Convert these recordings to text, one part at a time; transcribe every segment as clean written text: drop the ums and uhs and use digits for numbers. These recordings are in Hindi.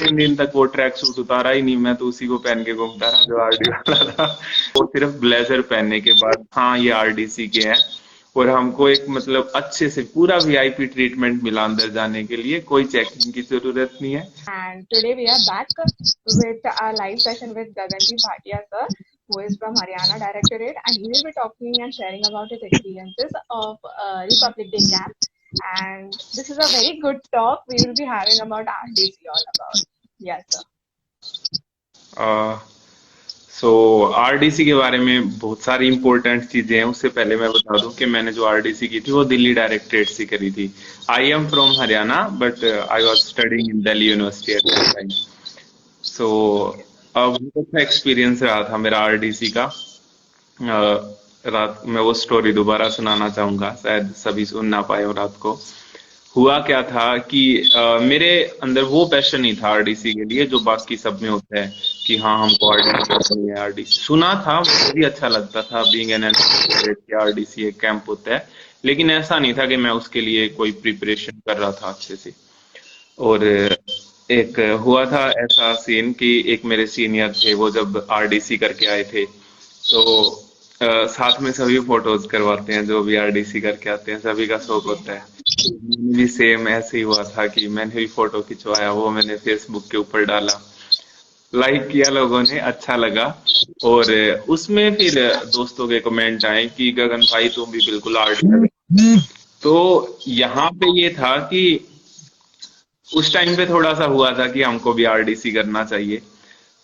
2-3 दिन तक वो ट्रैक सूट उतारा ही नहीं, मैं तो उसी को पहन के घूमता रहा जो आरडी वाला था। वो सिर्फ ब्लेजर पहनने के बाद हाँ ये आरडीसी के हैं, और हमको एक मतलब अच्छे से पूरा वीआईपी ट्रीटमेंट मिला अंदर जाने के लिए, कोई चेकिंग की जरूरत नहीं है। And today we are back with our live session with Gagandeep Bhatia sir, who is from Haryana Directorate, and he will be talking and sharing about his experiences of Republic Day camp. And this is a very good talk we will be having about RDC all about. Yes, sir. So RDC के बारे में बहुत सारी इंपॉर्टेंट चीजें हैं। उससे पहले मैं बता दूं कि मैंने जो आरडीसी की थी वो दिल्ली डायरेक्टरेट से करी थी। I am from Haryana but I was studying in Delhi university at that time. So अब बहुत अच्छा एक्सपीरियंस रहा था मेरा आरडीसी का। रात मैं वो स्टोरी दोबारा सुनाना चाहूंगा, शायद सभी सुन ना पाए हो रात को। हुआ क्या था कि मेरे अंदर वो पैशन नहीं था आरडीसी के लिए जो बाकी सब में होता है कि हाँ हमको आरडीसी करनी है। आरडीसी सुना था, मुझे भी अच्छा लगता था बीइंग एन एनसीसी, आरडीसी एक कैंप होता है, लेकिन ऐसा नहीं था कि मैं उसके लिए कोई प्रिपरेशन कर रहा था अच्छे से। और एक हुआ था ऐसा सीन कि एक मेरे सीनियर थे, वो जब आरडीसी करके आए थे तो साथ में सभी फोटोज करवाते हैं, जो भी आरडीसी करके आते हैं सभी का शौक होता है। मैंने भी सेम ऐसे ही हुआ था कि मैंने भी फोटो खिंचवाया, वो मैंने फेसबुक के ऊपर डाला, लाइक किया लोगों ने, अच्छा लगा। और उसमें फिर दोस्तों के कमेंट आए कि गगन भाई तुम भी बिल्कुल आर्ट कर। तो यहाँ पे ये था कि उस टाइम पे थोड़ा सा हुआ था कि हमको भी आरडीसी करना चाहिए।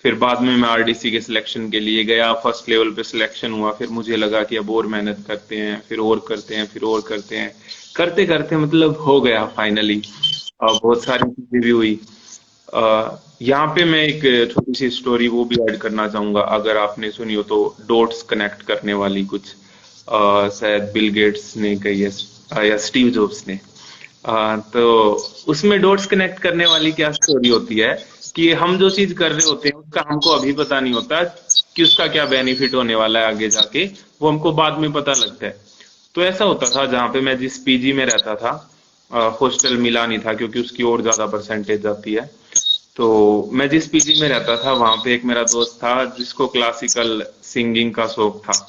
फिर बाद में मैं आरडीसी के सिलेक्शन के लिए गया, फर्स्ट लेवल पे सिलेक्शन हुआ, फिर मुझे लगा कि अब और मेहनत करते हैं, फिर और करते हैं, फिर और करते हैं, करते करते मतलब हो गया फाइनली। बहुत सारी चीजें भी हुई। यहाँ पे मैं एक छोटी सी स्टोरी वो भी ऐड करना चाहूंगा, अगर आपने सुनी हो तो, डॉट्स कनेक्ट करने वाली कुछ, शायद बिल गेट्स ने कही है या स्टीव जॉब्स ने। तो उसमें डॉट्स कनेक्ट करने वाली क्या स्टोरी होती है कि हम जो चीज कर रहे होते हैं उसका हमको अभी पता नहीं होता कि उसका क्या बेनिफिट होने वाला है आगे जाके, वो हमको बाद में पता लगता है। तो ऐसा होता था जहाँ पे मैं जिस पीजी में रहता था, हॉस्टल मिला नहीं था क्योंकि उसकी और ज्यादा परसेंटेज आती है। तो मैं जिस पीजी में रहता था वहां पे एक मेरा दोस्त था जिसको क्लासिकल सिंगिंग का शौक था।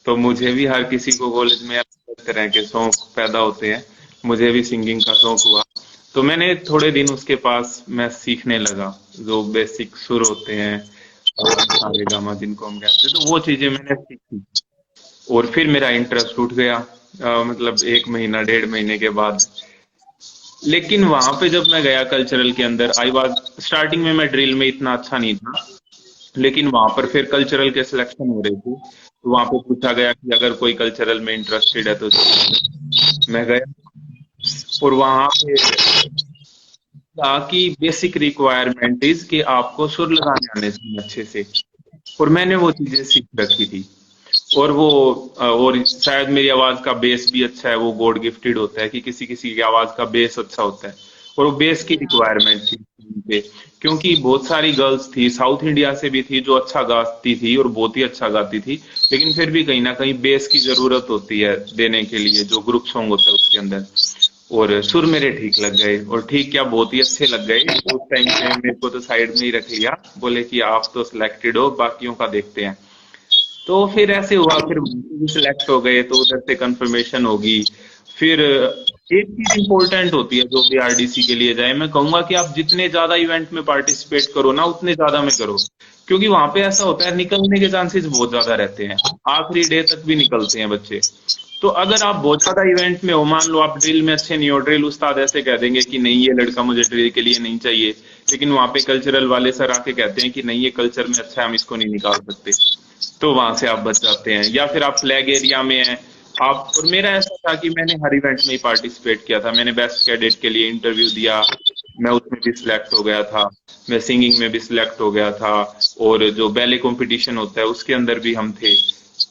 तो मुझे भी, हर किसी को कॉलेज में अलग तरह के शौक पैदा होते हैं, मुझे भी सिंगिंग का शौक हुआ। तो मैंने थोड़े दिन उसके पास मैं सीखने लगा, जो बेसिक सुर होते हैं, सारे गामा जिनको हम कहते हैं, तो वो चीजें मैंने सीखी। और फिर मेरा इंटरेस्ट उठ गया, मतलब 1 महीना 1.5 महीने के बाद। लेकिन वहां पे जब मैं गया कल्चरल के अंदर, आई वाज स्टार्टिंग में मैं ड्रिल में इतना अच्छा नहीं था, लेकिन वहां पर फिर कल्चरल के सिलेक्शन हो रहे थे, तो वहां पे पूछा गया कि अगर कोई कल्चरल में इंटरेस्टेड है तो मैं गया। और वहां पे था कि बेसिक रिक्वायरमेंट इज कि आपको सुर लगाने आने चाहिए अच्छे से, और मैंने वो चीजें सीख रखी थी। और वो और शायद मेरी आवाज का बेस भी अच्छा है, वो गॉड गिफ्टेड होता है कि किसी किसी की आवाज का बेस अच्छा होता है, और वो बेस की रिक्वायरमेंट थी पे, क्योंकि बहुत सारी गर्ल्स थी साउथ इंडिया से भी थी जो अच्छा गाती थी और बहुत ही अच्छा गाती थी, लेकिन फिर भी कहीं ना कहीं बेस की जरूरत होती है देने के लिए, जो ग्रुप सॉन्ग होता है उसके अंदर। और सुर मेरे ठीक लग गए, और ठीक क्या बहुत ही अच्छे लग गए। उस टाइम पे मेरे को तो साइड में ही रख लिया, बोले कि आप तो सिलेक्टेड हो, बाकियों का देखते हैं। तो फिर ऐसे हुआ, फिर सिलेक्ट हो गए तो उधर से कंफर्मेशन होगी। फिर एक चीज इंपॉर्टेंट होती है जो भी आरडीसी के लिए जाए, मैं कहूंगा कि आप जितने ज्यादा इवेंट में पार्टिसिपेट करो ना उतने ज्यादा में करो, क्योंकि वहां पे ऐसा होता है निकलने के चांसेस बहुत ज्यादा रहते हैं, आखिरी डे तक भी निकलते हैं बच्चे। तो अगर आप बहुत ज्यादा इवेंट में हो, मान लो आप ड्रिल में अच्छे नहीं हो, ड्रिल उस्ताद ऐसे कह देंगे कि नहीं ये लड़का मुझे ड्रिल के लिए नहीं चाहिए, लेकिन वहां पे कल्चरल वाले सर आके कहते हैं कि नहीं ये कल्चर में अच्छा है, हम इसको नहीं निकाल सकते, तो वहां से आप बच जाते हैं। या फिर आप फ्लैग एरिया में हैं आप, और मेरा ऐसा था कि मैंने हर इवेंट में ही पार्टिसिपेट किया था, मैंने बेस्ट कैडेट के लिए इंटरव्यू दिया, मैं उसमें भी सिलेक्ट हो गया था, मैं सिंगिंग में भी सिलेक्ट हो गया था, और जो बैले कंपटीशन होता है उसके अंदर भी हम थे,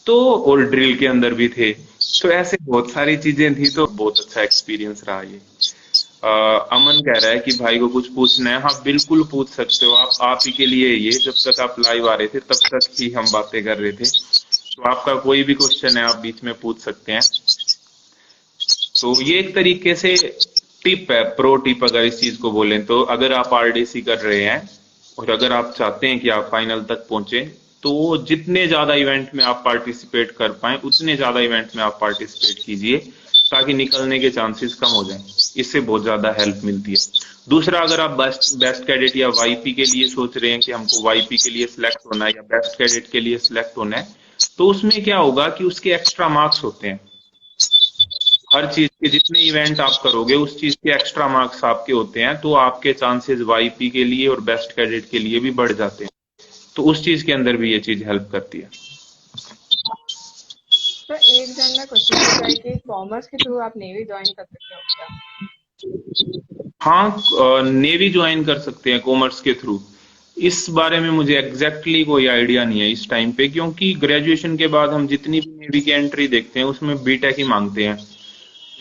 तो और ड्रिल के अंदर भी थे। तो ऐसे बहुत सारी चीजें थी, तो बहुत अच्छा एक्सपीरियंस रहा ये। अमन कह रहा है कि भाई को कुछ पूछना है, हाँ बिल्कुल पूछ सकते हो आप ही के लिए ये, जब तक आप लाइव आ रहे थे तब तक ही हम बातें कर रहे थे, तो आपका कोई भी क्वेश्चन है आप बीच में पूछ सकते हैं। तो ये एक तरीके से टिप है, प्रो टिप अगर इस चीज को बोलें तो, अगर आप आरडीसी कर रहे हैं और अगर आप चाहते हैं कि आप फाइनल तक पहुंचे, तो जितने ज्यादा इवेंट में आप पार्टिसिपेट कर पाए उतने ज्यादा इवेंट में आप पार्टिसिपेट कीजिए, ताकि निकलने के चांसेस कम हो जाएं। इससे बहुत ज्यादा हेल्प मिलती है। दूसरा, अगर आप बेस्ट बेस्ट कैडेट या वाईपी के लिए सोच रहे हैं कि हमको वाईपी के लिए सिलेक्ट होना है या बेस्ट कैडेट के लिए सिलेक्ट होना है, तो उसमें क्या होगा कि उसके एक्स्ट्रा मार्क्स होते हैं। हर चीज के जितने इवेंट आप करोगे उस चीज के एक्स्ट्रा मार्क्स आपके होते हैं, तो आपके चांसेस वाईपी के लिए और बेस्ट कैडेट के लिए भी बढ़ जाते हैं। तो उस चीज के अंदर भी ये चीज हेल्प करती है। तो एक जन में क्वेश्चन पूछा है कि कॉमर्स के थ्रू आप नेवी ज्वाइन कर सकते हो क्या? हाँ, नेवी ज्वाइन कर सकते हैं कॉमर्स के थ्रू। इस बारे में मुझे एग्जैक्टली कोई आइडिया नहीं है इस टाइम पे, क्योंकि ग्रेजुएशन के बाद हम जितनी भी नेवी की एंट्री देखते हैं उसमें बीटेक ही मांगते हैं।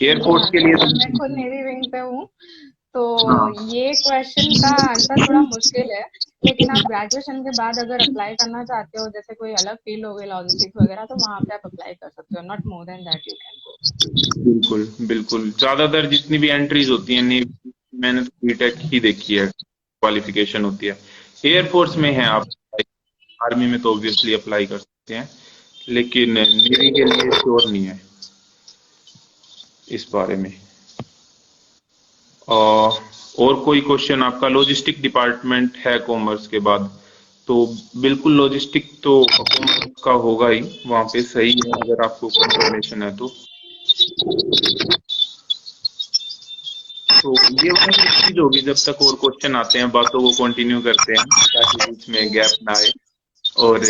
एयरफोर्स हाँ, के लिए क्योंकि मैं खुद तो नेवी विंग पे हूँ, तो हाँ, ये क्वेश्चन का आंसर थोड़ा मुश्किल है। लेकिन आप ग्रेजुएशन के बाद अगर अप्लाई करना चाहते हो, जैसे कोई अलग फील्ड हो गई लॉजिस्टिक्स वगैरह, तो वहां पे आप अप्लाई कर सकते हो। Not more than that you can go. बिल्कुल बिल्कुल, ज्यादातर जितनी भी एंट्रीज होती हैं नेवी, मैंने तो बीटेक ही देखी है, क्वालिफिकेशन होती है। एयरफोर्स में है आप, आर्मी में तो ऑब्वियसली अप्लाई कर सकते हैं, लेकिन नेवी के लिए श्योर नहीं है इस बारे में। और कोई क्वेश्चन आपका? लॉजिस्टिक डिपार्टमेंट है कॉमर्स के बाद, तो बिल्कुल लॉजिस्टिक तो कॉमर्स का होगा ही, वहां पे सही है अगर आपको कंफर्मेशन है तो। तो ये वाली चीज होगी, जब तक और क्वेश्चन आते हैं बातों को कंटिन्यू करते हैं ताकि बीच में गैप ना आए। और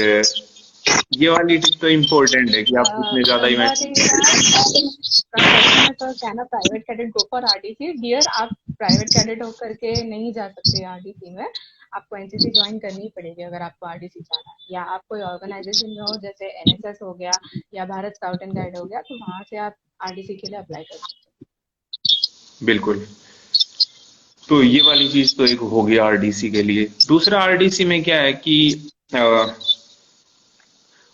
ये वाली चीज तो इम्पोर्टेंट है कि आप जितने ज्यादा one more event. Thing is that question है sir, can a private cadet go for RDC? Dear, आप प्राइवेट कैडेट होकर के नहीं जा सकते आरडीसी में। आपको एनसीसी ज्वाइन करनी पड़ेगी अगर आपको आरडीसी जाना है, या आप कोई ऑर्गेनाइजेशन में हो जैसे एनएसएस हो गया या भारत स्काउट एंड गाइड हो गया, तो वहां से आप आरडीसी के लिए अप्लाई कर सकते बिल्कुल। तो ये वाली चीज तो एक हो गया आरडीसी के लिए। दूसरा, आरडीसी में क्या है कि अ,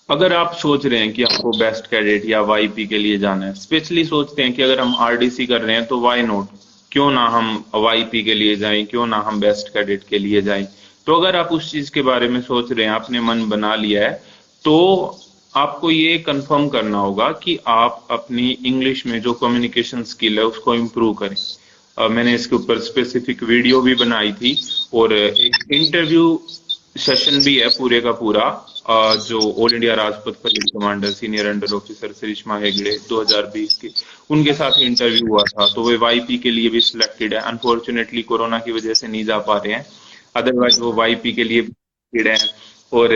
अगर आप सोच रहे हैं कि आपको बेस्ट कैडेट या वाईपी के लिए जाना है, स्पेशली सोचते हैं कि अगर हम आरडीसी कर रहे हैं तो वाई नॉट, क्यों ना हम वाईपी के लिए जाएं, क्यों ना हम बेस्ट कैडेट के लिए जाएं। तो अगर आप उस चीज के बारे में सोच रहे हैं, आपने मन बना लिया है, तो आपको ये कंफर्म करना होगा कि आप अपनी इंग्लिश में जो कम्युनिकेशन स्किल है उसको इम्प्रूव करें। मैंने इसके ऊपर स्पेसिफिक वीडियो भी बनाई थी, और एक इंटरव्यू सेशन भी है पूरे का पूरा, जो all India Rajpath parade commander senior under officer Shrishma Hegde 2020 की, उनके साथ इंटरव्यू हुआ था। तो वे वाईपी के लिए भी सिलेक्टेड है। अनफॉर्चुनेटली कोरोना की वजह से नहीं जा पा रहे हैं, अदरवाइज वो वाईपी के लिए सिलेक्टेड है। और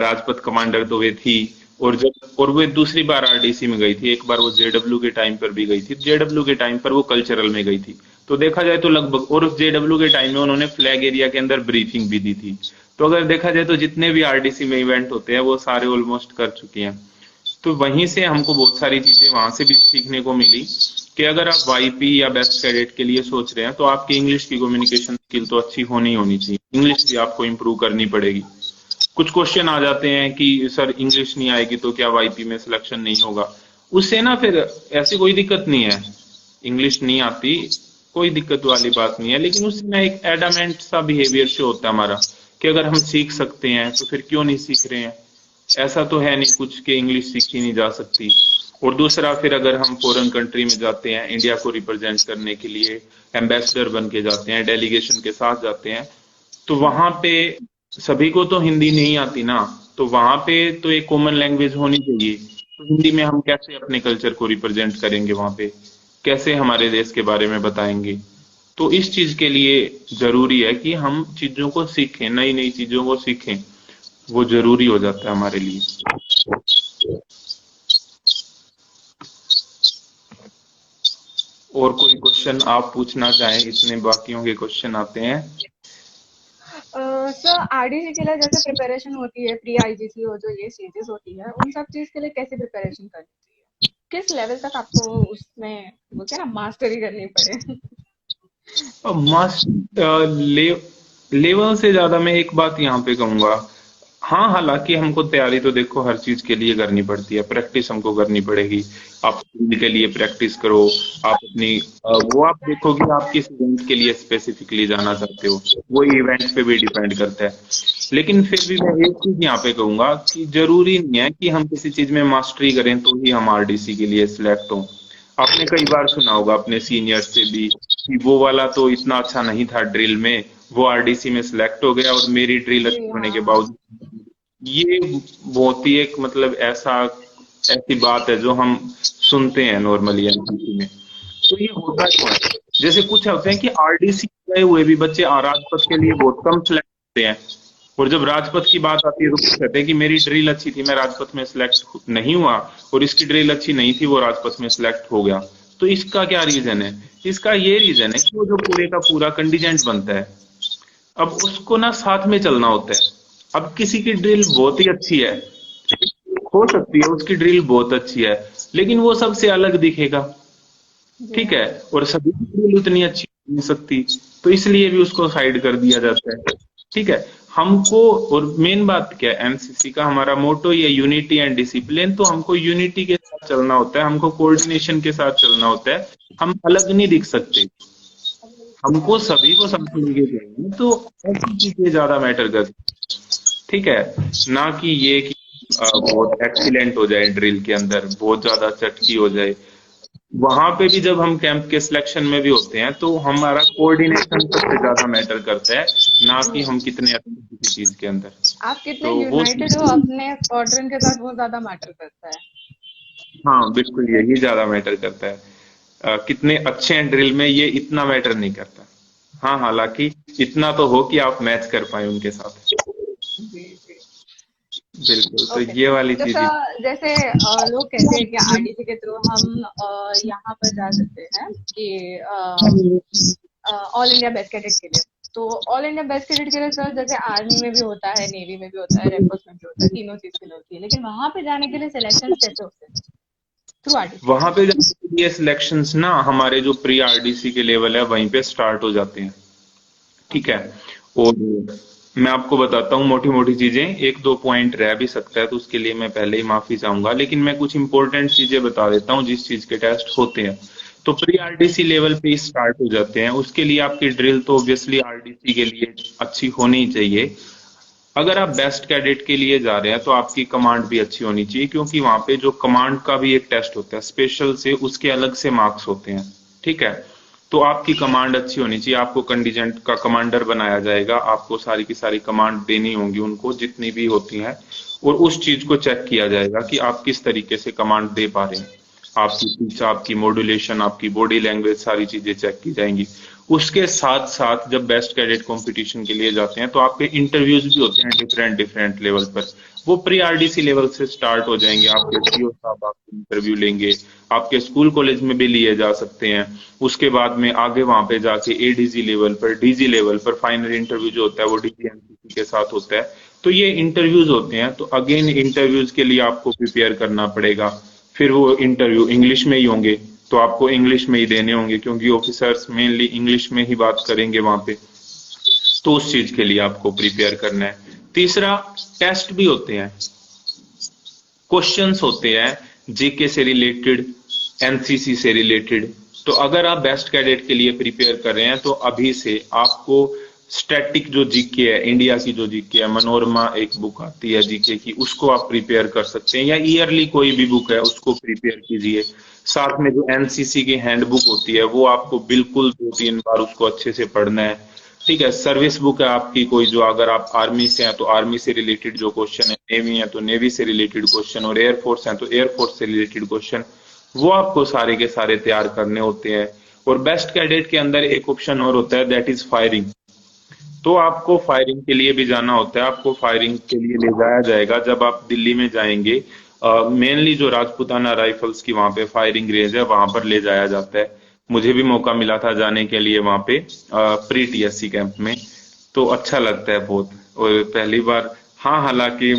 राजपथ कमांडर तो वे थी। और वो दूसरी बार आरडीसी में गई थी, एक बार वो जेडब्ल्यू के टाइम पर भी गई थी, जेडब्ल्यू के टाइम पर वो कल्चरल में गई थी। तो देखा जाए तो लगभग, और जेडब्ल्यू के टाइम में उन्होंने फ्लैग एरिया के अंदर ब्रीफिंग भी दी थी। तो अगर देखा जाए तो जितने भी आरडीसी में इवेंट होते हैं वो सारे ऑलमोस्ट कर चुकी हैं। तो वहीं से हमको बहुत सारी चीजें वहां से भी सीखने को मिली कि अगर आप वाईपी या बेस्ट कैडेट के लिए सोच रहे हैं तो आपकी इंग्लिश की कम्युनिकेशन स्किल तो अच्छी होनी होनी चाहिए, इंग्लिश भी आपको इम्प्रूव करनी पड़ेगी। कुछ क्वेश्चन आ जाते हैं कि सर इंग्लिश नहीं आएगी तो क्या वाईपी में सिलेक्शन नहीं होगा? उससे ना फिर ऐसी कोई दिक्कत नहीं है, इंग्लिश नहीं आती कोई दिक्कत वाली बात नहीं है, लेकिन उससे ना एक एडामेंट सा बिहेवियर शो होता है हमारा, कि अगर हम सीख सकते हैं तो फिर क्यों नहीं सीख रहे हैं। ऐसा तो है नहीं कुछ कि इंग्लिश सीखी नहीं जा सकती। और दूसरा, फिर अगर हम फॉरेन कंट्री में जाते हैं इंडिया को रिप्रेजेंट करने के लिए, एम्बेसडर बन के जाते हैं, डेलीगेशन के साथ जाते हैं, तो वहां पे सभी को तो हिंदी नहीं आती ना। तो वहां पे तो एक कॉमन लैंग्वेज होनी चाहिए। तो हिंदी में हम कैसे अपने कल्चर को रिप्रेजेंट करेंगे वहां पे, कैसे हमारे देश के बारे में बताएंगे? तो इस चीज के लिए जरूरी है कि हम चीजों को सीखें, नई नई चीजों को सीखें, वो जरूरी हो जाता है हमारे लिए। और कोई क्वेश्चन आप पूछना चाहें? इतने बाकियों के क्वेश्चन आते हैं। हैं। सर, आरडीसी के लिए जैसे प्रिपरेशन होती है, प्री आईजीसी हो जो ये स्टेजेस होती है, उन सब चीज के लिए कैसे प्रिपरेशन करनी चाहिए? किस लेवल तक आपको उसमें वो क्या ना मास्टरी करनी पड़े? मास्ट लेवल से ज्यादा मैं एक बात यहाँ पे कहूंगा, हाँ, हालांकि हमको तैयारी तो देखो हर चीज के लिए करनी पड़ती है, प्रैक्टिस हमको करनी पड़ेगी। आप फील्ड के लिए प्रैक्टिस करो, आप अपनी वो आप देखोगे आप किस इवेंट के लिए स्पेसिफिकली जाना चाहते हो, वो इवेंट पे भी डिपेंड करता है। लेकिन फिर भी मैं एक चीज यहाँ पे कहूंगा कि जरूरी नहीं है कि हम किसी चीज में मास्टरी करें तो ही हम आरडीसी के लिए सिलेक्ट हों। आपने कई बार सुना होगा अपने सीनियर से भी कि वो वाला तो इतना अच्छा नहीं था ड्रिल में, वो आरडीसी में सिलेक्ट हो गया और मेरी ड्रिल जी अच्छी होने हाँ के हाँ। बावजूद। ये बहुत ही एक मतलब ऐसी बात है जो हम सुनते हैं नॉर्मली एनसीसी में। तो ये होता क्यों है? जैसे कुछ होते हैं कि आरडीसी गए हुए भी बच्चे राजपथ के लिए बहुत कम सिलेक्ट होते हैं, और जब राजपथ की बात आती है तो कुछ कहते हैं कि मेरी ड्रिल अच्छी थी, मैं राजपथ में सिलेक्ट नहीं हुआ, और इसकी ड्रिल अच्छी नहीं थी, वो राजपथ में सिलेक्ट हो गया। तो इसका क्या रीजन है? इसका ये रीजन है कि वो जो पूरे का पूरा कंटीजेंट बनता है, अब उसको ना साथ में चलना होता है। अब किसी की ड्रिल बहुत ही अच्छी है, हो सकती है उसकी ड्रिल बहुत अच्छी है, लेकिन वो सबसे अलग दिखेगा, जी ठीक है, हाँ। और सभी की ड्रिल उतनी अच्छी नहीं सकती, तो इसलिए भी उसको साइड कर दिया जाता है। ठीक है, हमको, और मेन बात क्या है, एनसीसी का हमारा मोटो ये यूनिटी एंड डिसिप्लिन, तो हमको यूनिटी के साथ चलना होता है, हमको कोऑर्डिनेशन के साथ चलना होता है। हम अलग नहीं दिख सकते, हमको सभी को साथ मिलके चाहिए, तो ऐसी चीजें ज्यादा मैटर करती हैं। ठीक है, ना कि ये कि बहुत एक्सीलेंट हो जाए ड्रिल के अंदर, बहुत ज्यादा चटकी हो जाए। वहां पे भी जब हम कैंप के सिलेक्शन में भी होते हैं तो हमारा कोऑर्डिनेशन सबसे ज्यादा मैटर करता है, ना कि जी, हम कितने अच्छे हैं किसी चीज के अंदर। आप कितने तो वो यूनाइटेड हो अपने स्क्वाड्रन के साथ, वो ज्यादा मैटर करता है। हाँ बिल्कुल यही ज्यादा मैटर करता है। कितने अच्छे हैं ड्रिल में ये इतना मैटर नहीं करता। हाँ, हालांकि इतना तो हो कि आप मैच कर पाए उनके साथ। जी जी। बिल्कुल, तो ओके। ये वाली चीज जैसा ही। जैसे लोग कहते हैं कि आरडीसी के थ्रू हम यहाँ पर जा सकते हैं कि ऑल इंडिया बेस्ट कैडेट के लिए। तो ऑल इंडिया बेस्ट कैडेट के लिए सर, जैसे आर्मी में भी होता है, नेवी में भी होता है, रेडफोर्स में भी होता है, तीनों चीज के लिए होती है, लेकिन वहां पे जाने के लिए सिलेक्शन कैसे होते हैं? Through RDC. वहां पे जाने के लिए सिलेक्शंस ना हमारे जो प्री आरडीसी के लेवल है वहीं पे स्टार्ट हो जाते हैं। ठीक ओके। है, और मैं आपको बताता हूँ मोटी मोटी चीजें, एक दो पॉइंट रह भी सकता है तो उसके लिए मैं पहले ही माफी चाहूंगा, लेकिन मैं कुछ इंपॉर्टेंट चीजें बता देता हूँ जिस चीज के टेस्ट होते हैं। तो प्री आरडीसी लेवल पे स्टार्ट हो जाते हैं, उसके लिए आपकी ड्रिल तो ऑब्वियसली आरडीसी के लिए अच्छी होनी ही चाहिए। अगर आप बेस्ट कैडेट के लिए जा रहे हैं तो आपकी कमांड भी अच्छी होनी चाहिए, क्योंकि वहां पे जो कमांड का भी एक टेस्ट होता है स्पेशल से, उसके अलग से मार्क्स होते हैं। ठीक है, तो आपकी कमांड अच्छी होनी चाहिए, आपको कंटीजेंट का कमांडर बनाया जाएगा, आपको सारी की सारी कमांड देनी होंगी उनको जितनी भी होती हैं, और उस चीज को चेक किया जाएगा कि आप किस तरीके से कमांड दे पा रहे हैं। आपकी पिच, आपकी मॉड्यूलेशन, आपकी बॉडी लैंग्वेज, सारी चीजें चेक की जाएंगी। उसके साथ साथ जब बेस्ट कैडेट कंपटीशन के लिए जाते हैं तो आपके इंटरव्यूज भी होते हैं डिफरेंट डिफरेंट लेवल पर। वो प्री आरडीसी लेवल से स्टार्ट हो जाएंगे, आपके सीओ साहब आपके इंटरव्यू लेंगे, आपके स्कूल कॉलेज में भी लिए जा सकते हैं। उसके बाद में आगे वहां पे जाके एडीजी लेवल पर, डीजी लेवल पर फाइनल इंटरव्यू जो होता है वो डीजी एमसीसी के साथ होता है। तो ये इंटरव्यूज होते हैं, तो अगेन इंटरव्यूज के लिए आपको प्रिपेयर करना पड़ेगा। फिर वो इंटरव्यू इंग्लिश में ही होंगे, तो आपको इंग्लिश में ही देने होंगे, क्योंकि ऑफिसर्स मेनली इंग्लिश में ही बात करेंगे वहां पे। तो उस चीज के लिए आपको प्रिपेयर करना है। तीसरा, टेस्ट भी होते हैं, क्वेश्चंस होते हैं जीके से रिलेटेड, एनसीसी से रिलेटेड। तो अगर आप बेस्ट कैडेट के लिए प्रिपेयर कर रहे हैं तो अभी से आपको स्टैटिक जो जीके है, इंडिया की जो जीके है, मनोरमा एक बुक आती है जीके की, उसको आप प्रिपेयर कर सकते हैं, या ईयरली कोई भी बुक है उसको प्रिपेयर कीजिए। साथ में जो एनसीसी की हैंडबुक होती है वो आपको बिल्कुल 2-3 बार उसको अच्छे से पढ़ना है। ठीक है, सर्विस बुक है आपकी कोई, जो अगर आप आर्मी से हैं तो आर्मी से रिलेटेड जो क्वेश्चन है, नेवी है तो नेवी से रिलेटेड क्वेश्चन, और एयरफोर्स है तो एयरफोर्स से रिलेटेड क्वेश्चन, वो आपको सारे के सारे तैयार करने होते हैं। और बेस्ट कैडेट के अंदर एक ऑप्शन और होता है, दैट इज फायरिंग। तो आपको फायरिंग के लिए भी जाना होता है, आपको फायरिंग के लिए ले जाया जाएगा जब आप दिल्ली में जाएंगे। मेनली जो राजपूताना राइफल्स की वहां पे फायरिंग रेंज है वहां पर ले जाया जाता है। मुझे भी मौका मिला था जाने के लिए वहां पे प्री टीएससी कैंप में, तो अच्छा लगता है बहुत। और पहली बार, हाँ, हालांकि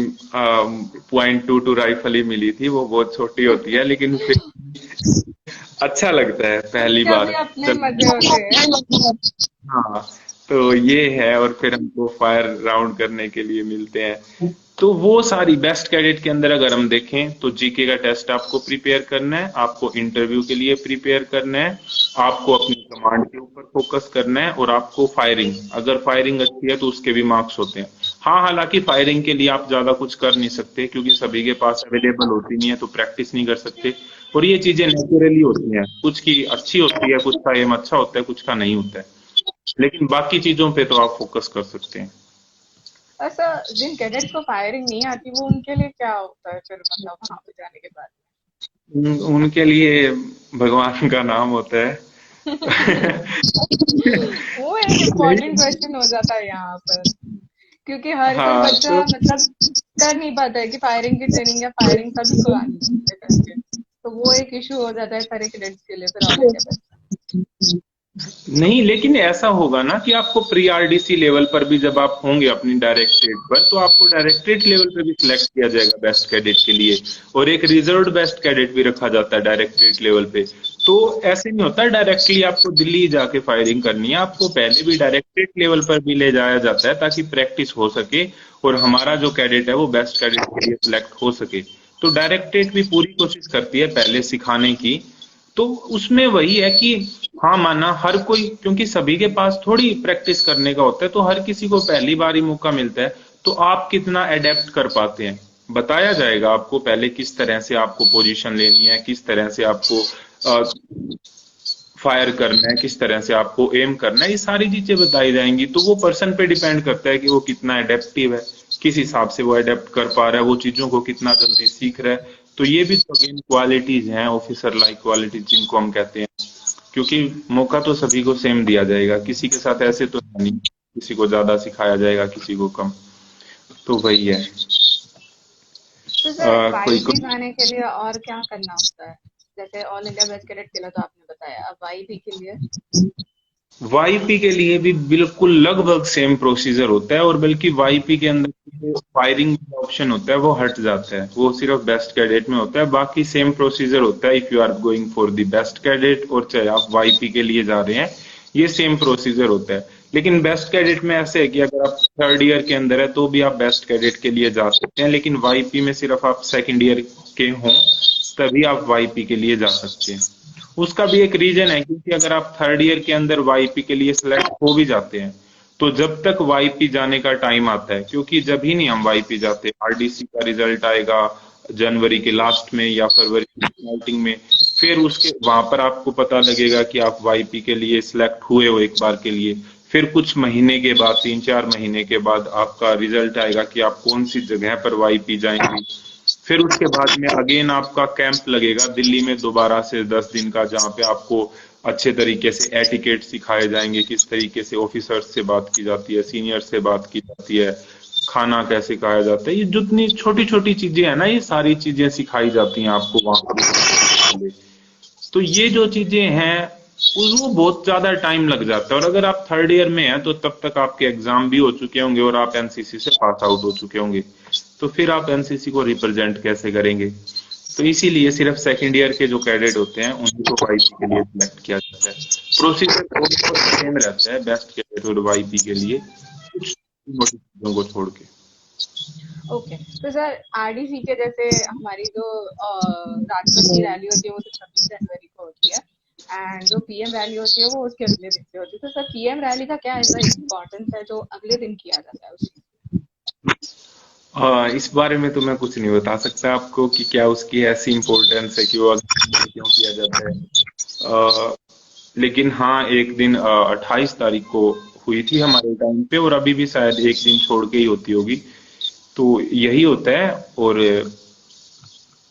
.22 राइफल ही मिली थी, वो बहुत छोटी होती है, लेकिन फिर अच्छा लगता है पहली उसके बार। भी अपने चल, मजे होते हैं। हाँ, तो ये है, और फिर हमको फायर राउंड करने के लिए मिलते हैं। तो वो सारी बेस्ट कैडेट के अंदर अगर हम देखें तो जीके का टेस्ट आपको प्रिपेयर करना है, आपको इंटरव्यू के लिए प्रिपेयर करना है, आपको अपनी कमांड के ऊपर फोकस करना है, और आपको फायरिंग, अगर फायरिंग अच्छी है तो उसके भी मार्क्स होते हैं। हाँ, हालांकि फायरिंग के लिए आप ज्यादा कुछ कर नहीं सकते क्योंकि सभी के पास अवेलेबल होती नहीं है, तो प्रैक्टिस नहीं कर सकते। और ये चीजें नेचुरली होती हैं, कुछ की अच्छी होती है, कुछ का एम अच्छा होता है, कुछ का नहीं होता है, लेकिन बाकी चीजों पे तो आप फोकस कर सकते हैं। ऐसा जिन कैडेट्स को फायरिंग नहीं आती वो उनके लिए क्या होता है फिर, मतलब वहां पे जाने के बाद? उनके लिए भगवान का नाम होता है। वो एक इम्पोर्टेंट नहीं। क्वेश्चन हो जाता है यहाँ पर, क्योंकि हर कोई हाँ बच्चा तो मतलब कर नहीं पाता है कि फायरिंग की ट्रेनिंग या फायरिंग सभी को आनी चाहिए करके। तो वो एक इशू हो जाता है सारे कैडेट्स के लिए, फिर आगे क्या करना नहीं, लेकिन ऐसा होगा ना कि आपको प्री आरडीसी लेवल पर भी जब आप होंगे अपनी डायरेक्टरेट पर, तो आपको डायरेक्टरेट लेवल पे भी सिलेक्ट किया जाएगा बेस्ट कैडेट के लिए, और एक रिजर्व्ड बेस्ट कैडेट भी रखा जाता है डायरेक्टरेट लेवल पे। तो ऐसे नहीं होता डायरेक्टली आपको दिल्ली जाके फायरिंग करनी है, आपको पहले भी डायरेक्टरेट लेवल पर भी ले जाया जाता है ताकि प्रैक्टिस हो सके, और हमारा जो कैडेट है वो बेस्ट कैडेट के लिए सिलेक्ट हो सके। तो डायरेक्टरेट भी पूरी कोशिश करती है पहले सिखाने की। तो उसमें वही है कि हाँ, माना हर कोई, क्योंकि सभी के पास थोड़ी प्रैक्टिस करने का होता है, तो हर किसी को पहली बार ही मौका मिलता है। तो आप कितना अडेप्ट कर पाते हैं, बताया जाएगा आपको पहले किस तरह से आपको पोजीशन लेनी है, किस तरह से आपको फायर करना है, किस तरह से आपको एम करना है, ये सारी चीजें बताई जाएंगी। तो वो पर्सन पे डिपेंड करता है कि वो कितना अडेप्टिव है, किस हिसाब से वो अडेप्ट कर पा रहा है, वो चीजों को कितना जल्दी सीख रहा है। तो ये भी तो अगेन क्वालिटीज हैं, ऑफिसर लाइक क्वालिटीज जिनको हम कहते हैं। क्योंकि मौका तो सभी को सेम दिया जाएगा, किसी के साथ ऐसे तो है नहीं किसी को ज्यादा सिखाया जाएगा किसी को कम। तो वही है। तो सर कोई वाईपी जाने के लिए और क्या करना होता है? जैसे ऑल इंडिया बेस्ट कैडेट के लिए तो आपने बताया, अब वाईपी के लिए? वाईपी के लिए भी बिल्कुल लगभग सेम प्रोसीजर होता है, और बल्कि वाईपी के अंदर जो फायरिंग ऑप्शन होता है वो हट जाता है, वो सिर्फ बेस्ट कैडेट में होता है। बाकी सेम प्रोसीजर होता है, if you are going for the best cadet और चाहे आप वाईपी के लिए जा रहे हैं, ये सेम प्रोसीजर होता है। लेकिन बेस्ट कैडेट में ऐसे है कि अगर आप थर्ड ईयर के अंदर है तो भी आप बेस्ट कैडेट के लिए जा सकते हैं, लेकिन वाईपी में सिर्फ आप सेकेंड ईयर के हों तभी आप वाईपी के लिए जा सकते हैं। उसका भी एक रीजन है, क्योंकि अगर आप थर्ड ईयर के अंदर वाईपी के लिए सिलेक्ट हो भी जाते हैं, तो जब तक वाईपी जाने का टाइम आता है, क्योंकि जब ही नहीं हम वाईपी जाते, आरडीसी का रिजल्ट आएगा जनवरी के लास्ट में या फरवरी की स्टार्टिंग में, फिर उसके वहां पर आपको पता लगेगा कि आप वाईपी के लिए सिलेक्ट हुए हो एक बार के लिए। फिर कुछ महीने के बाद, 3-4 महीने के बाद आपका रिजल्ट आएगा कि आप कौन सी जगह पर वाईपी जाएंगे। फिर उसके बाद में अगेन आपका कैंप लगेगा दिल्ली में दोबारा से 10 दिन का, जहाँ पे आपको अच्छे तरीके से एटिकेट सिखाए जाएंगे, किस तरीके से ऑफिसर्स से बात की जाती है, सीनियर से बात की जाती है, खाना कैसे खाया जाता है, ये जितनी छोटी छोटी चीजें हैं ना, ये सारी चीजें सिखाई जाती हैं आपको वहां पर। तो ये जो चीजें हैं वो बहुत ज्यादा टाइम लग जाता है, और अगर आप थर्ड ईयर में हैं तो तब तक आपके एग्जाम भी हो चुके होंगे और आप एनसीसी से पास आउट हो चुके होंगे। तो फिर आप एनसीसी को रिप्रेजेंट कैसे करेंगे? तो इसीलिए सिर्फ सेकंड ईयर के जो कैडेट होते हैं उन्हीं को वाईपी के लिए सिलेक्ट किया जाता है। प्रोसीजर सेम रहता है बेस्ट कैडेट और वाईपी के लिए, कुछ मोटी चीजों को छोड़ के। ओके, तो सर आरडीसी के जैसे हमारी जो राजपथ की रैली होती है वो तो 26 जनवरी को होती है, एंड जो पीएम रैली होती है वो उसके अगले दिन पे होती है। तो सर पीएम रैली का क्या ऐसा इम्पोर्टेंस है जो अगले दिन किया जाता है उस चीज? इस बारे में तो मैं कुछ नहीं बता सकता आपको कि क्या उसकी ऐसी इम्पोर्टेंस है कि वो क्यों किया जाता है। अ, लेकिन हाँ, एक दिन 28 तारीख को हुई थी हमारे टाइम पे, और अभी भी शायद एक दिन छोड़ के ही होती होगी। तो यही होता है, और